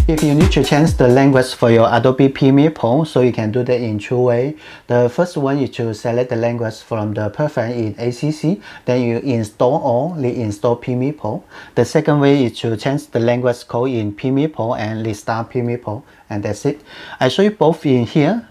If you need to change the language for your Adobe Premiere Pro, so you can do that in two ways. The first one is to select the language from the preference in ACC, then you install or reinstall Premiere Pro. The second way is to change the language code in Premiere Pro and restart Premiere Pro, and that's it. I show you both in here.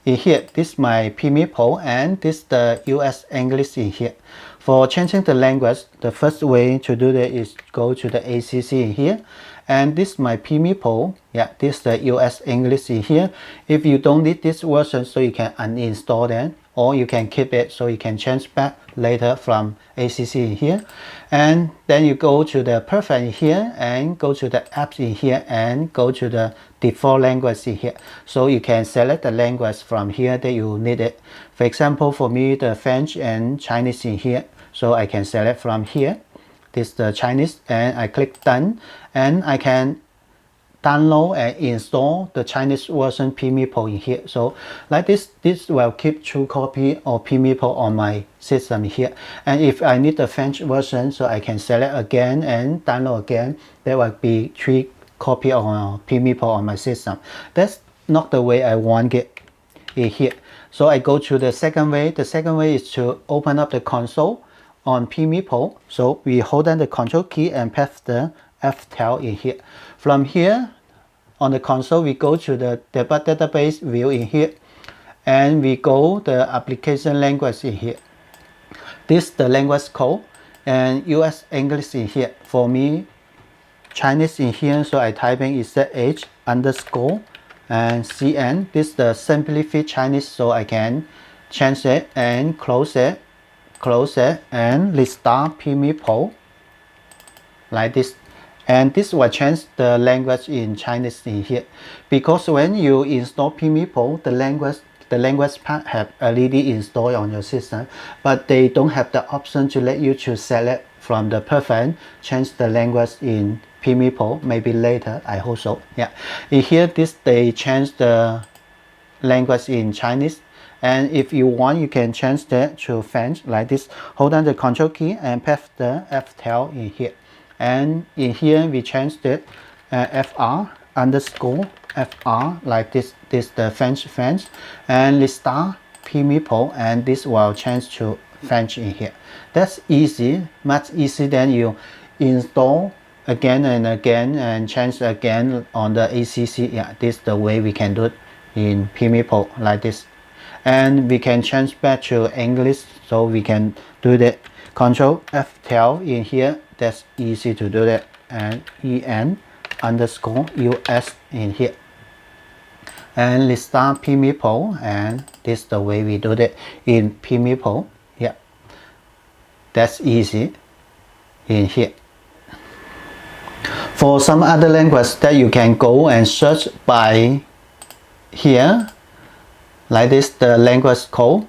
In here, this is my Premiere Pro and this is the US English in here. For changing the language, the first way to do that is go to the ACC in here. And this is my Premiere Pro. Yeah, this is the US English in here. If you don't need this version, so you can uninstall that, or you can keep it so you can change back later from ACC in here. And then you go to the preference in here and go to the apps in here and go to the default language in here. So you can select the language from here that you need it. For example, for me, the French and Chinese in here. So I can select from here. This is the Chinese, and I click done, and I can download and install the Chinese version Premiere Pro in here. So like this will keep 2 copies of Premiere Pro on my system here. And if I need the French version, so I can select again and download again. There will be 3 copies of Premiere Pro on my system. That's not the way I want it in here. So I go to the second way. The second way is to open up the console on Premiere Pro. So we hold down the control key and press the F12 in here. From here on the console, we go to the database view in here, and we go the application language in here. This is the language code, and US English in here. For me, Chinese in here, so I type in ZH underscore and CN. This is the simplified Chinese, so I can change it and close it and restart Premiere Pro like this. And this will change the language in Chinese in here, because when you install Premiere Pro, the language part have already installed on your system, but they don't have the option to let you to select from the preference change the language in Premiere Pro. Maybe later, I hope so. Yeah, in here they change the language in Chinese. And if you want, you can change that to French like this. Hold down the control key and press the F12 in here. And in here we change the FR underscore FR like this. This is the French, and restart Premiere Pro, and this will change to French in here. That's easy, much easier than you install again and again and change again on the ACC. Yeah, this is the way we can do it in Premiere Pro like this. And we can change back to English, so we can do that. Control F12 in here. That's easy to do that. And EN underscore US in here. And restart Premiere Pro, and this is the way we do that in Premiere Pro. Yeah, that's easy in here. For some other language that you can go and search by here, like this, the language code.